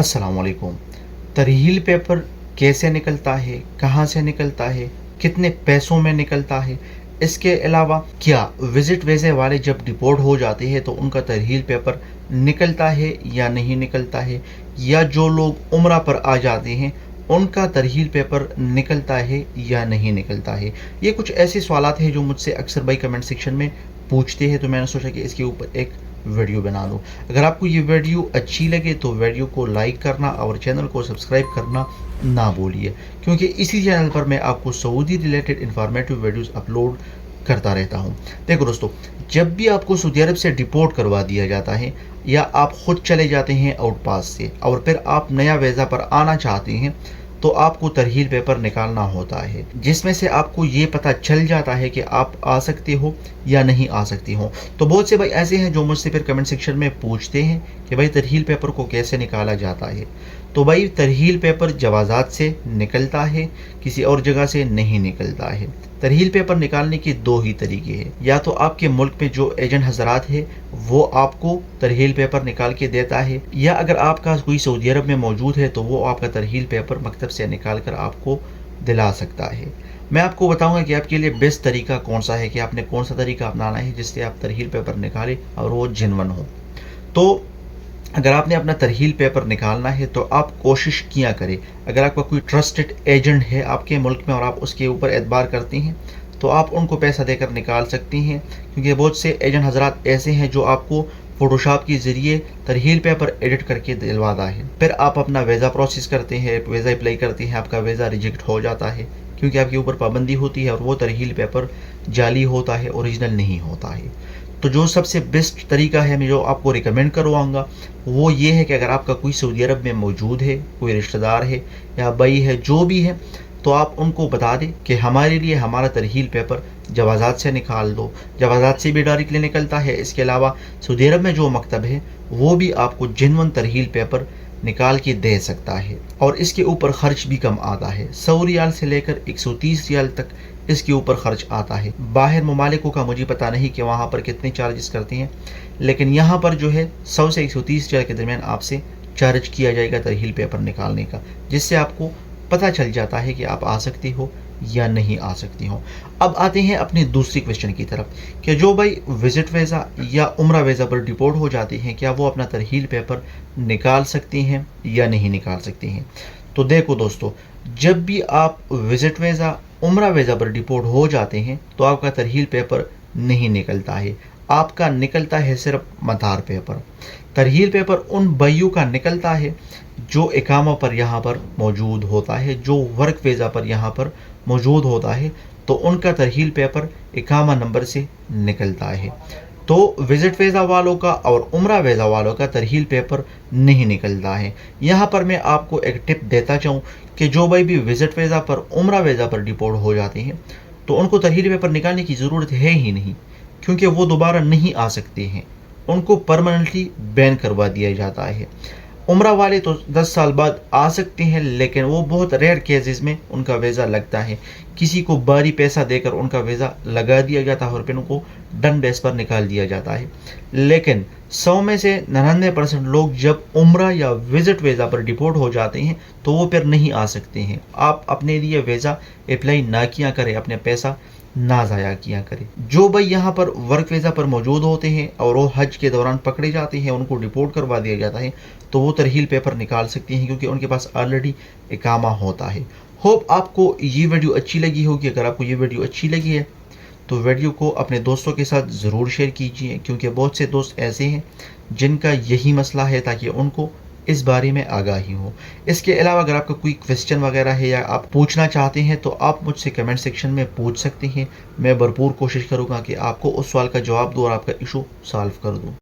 अस्सलाम वालेकुम। तरहील पेपर कैसे निकलता है, कहाँ से निकलता है, कितने पैसों में निकलता है, इसके अलावा क्या विज़िट वीज़े वाले जब डिपोर्ट हो जाते हैं तो उनका तरहील पेपर निकलता है या नहीं निकलता है, या जो लोग उम्रा पर आ जाते हैं उनका तरहील पेपर निकलता है या नहीं निकलता है। ये कुछ ऐसे सवालात हैं जो मुझसे अक्सर भाई कमेंट सेक्शन में पूछते हैं, तो मैंने सोचा कि इसके ऊपर एक वीडियो बना दूं। अगर आपको ये वीडियो अच्छी लगे तो वीडियो को लाइक करना और चैनल को सब्सक्राइब करना ना भूलिए, क्योंकि इसी चैनल पर मैं आपको Saudi related informative videos upload करता रहता हूँ। देखो दोस्तों, जब भी आपको सऊदी अरब से डिपोर्ट करवा दिया जाता है या आप खुद चले जाते हैं आउट पास से और फिर आप नया वीज़ा पर आना चाहते हैं, तो आपको तरहील पेपर निकालना होता है, जिसमें से आपको ये पता चल जाता है कि आप आ सकते हो या नहीं आ सकते हो। तो बहुत से भाई ऐसे हैं जो मुझसे फिर कमेंट सेक्शन में पूछते हैं कि भाई तरहील पेपर को कैसे निकाला जाता है। तो भाई तरहील पेपर जवाज़ात से निकलता है, किसी और जगह से नहीं निकलता है। तरहील पेपर निकालने के दो ही तरीके हैं, या तो आपके मुल्क में जो एजेंट हजरात है वो आपको तरहील पेपर निकाल के देता है, या अगर आपका कोई सऊदी अरब में मौजूद है तो वो आपका तरहील पेपर मकतब से निकाल कर आपको दिला सकता है। मैं आपको बताऊंगा कि आपके लिए बेस्ट तरीका कौन सा है, कि आपने कौन सा तरीका अपनाना है जिससे आप तरहील पेपर निकालें और वो जिनवन हो। तो अगर आपने अपना तरहील पेपर निकालना है तो आप कोशिश किया करें, अगर आपका कोई ट्रस्टेड एजेंट है आपके मुल्क में और आप उसके ऊपर एतबार करते हैं तो आप उनको पैसा देकर निकाल सकती हैं, क्योंकि बहुत से एजेंट हजरात ऐसे हैं जो आपको फोटोशॉप के ज़रिए तरहील पेपर एडिट करके दिलवाता है। फिर आप अपना वीज़ा प्रोसेस करते हैं, वीज़ा अप्लाई करते हैं, आपका वीज़ा रिजेक्ट हो जाता है क्योंकि आपके ऊपर पाबंदी होती है और वो तरहील पेपर जाली होता है, ओरिजिनल नहीं होता है। तो जो सबसे बेस्ट तरीका है मैं जो आपको रिकमेंड करवाऊँगा वो ये है कि अगर आपका कोई सऊदी अरब में मौजूद है, कोई रिश्तेदार है या भाई है, जो भी है, तो आप उनको बता दें कि हमारे लिए हमारा तरहील पेपर जवाज़ात से निकाल दो। जवाज़ात से भी डायरेक्टली निकलता है। इसके अलावा सऊदी अरब में जो मकतब है वो भी आपको जिनवन तरहील पेपर निकाल के दे सकता है, और इसके ऊपर ख़र्च भी कम आता है। 100 रियाल से लेकर 130 रियाल तक इसके ऊपर ख़र्च आता है। बाहर ममालिकों का मुझे पता नहीं कि वहाँ पर कितने चार्जेस करते हैं, लेकिन यहाँ पर जो है 100 से 130 रियाल के दरमियान आपसे चार्ज किया जाएगा तरहील पेपर निकालने का, जिससे आपको पता चल जाता है कि आप आ सकते हो या नहीं आ सकती हो। अब आते हैं अपनी दूसरी क्वेश्चन की तरफ, कि जो भाई विज़िट वीज़ा या उम्रा वीज़ा पर डिपोर्ट हो जाते हैं, क्या वो अपना तरहील पेपर निकाल सकते हैं या नहीं निकाल सकते हैं। तो देखो दोस्तों, जब भी आप विज़िट वीज़ा उम्रा वीज़ा पर डिपोर्ट हो जाते हैं तो आपका तरहील पेपर नहीं निकलता है, आपका निकलता है सिर्फ मतार पेपर। तरहील पेपर उन भाइयों का निकलता है जो इकामा पर यहाँ पर मौजूद होता है, जो वर्क वीज़ा पर यहाँ पर मौजूद होता है, तो उनका तरहील पेपर इकामा नंबर से निकलता है। तो विज़िट वीज़ा वालों का और उम्रा वीज़ा वालों का तरहील पेपर नहीं निकलता है। यहाँ पर मैं आपको एक टिप देता चाहूँ कि जो भाई भी विज़िट वीज़ा पर उम्रा वीज़ा पर डिपोर्ट हो जाते हैं तो उनको तरहील पेपर निकालने की ज़रूरत है ही नहीं, क्योंकि वो दोबारा नहीं आ सकते हैं, उनको परमानेंटली बैन करवा दिया जाता है। उम्रा वाले तो 10 साल बाद आ सकते हैं, लेकिन वो बहुत रेयर केसेस में उनका वीज़ा लगता है। किसी को भारी पैसा देकर उनका वीज़ा लगा दिया जाता है और फिर उनको डन बेस पर निकाल दिया जाता है। लेकिन 100 में से 99% लोग जब उम्रा या विज़िट वीज़ा पर डिपोर्ट हो जाते हैं तो वो फिर नहीं आ सकते हैं। आप अपने लिए वीज़ा अप्लाई ना किया करें, अपने पैसा ना ज़ाया किया करें। जो भाई यहाँ पर वर्क वीज़ा पर मौजूद होते हैं और वो हज के दौरान पकड़े जाते हैं, उनको डिपोर्ट करवा दिया जाता है, तो वो तरहील पेपर निकाल सकते हैं क्योंकि उनके पास ऑलरेडी इकामा होता है। होप आपको ये वीडियो अच्छी लगी होगी। अगर आपको ये वीडियो अच्छी लगी है तो वीडियो को अपने दोस्तों के साथ ज़रूर शेयर कीजिए, क्योंकि बहुत से दोस्त ऐसे हैं जिनका यही मसला है, ताकि उनको इस बारे में आगाही हो। इसके अलावा अगर आपका कोई क्वेश्चन वगैरह है या आप पूछना चाहते हैं तो आप मुझसे कमेंट सेक्शन में पूछ सकते हैं। मैं भरपूर कोशिश करूँगा कि आपको उस सवाल का जवाब दूँ और आपका इशू सॉल्व कर दूँ।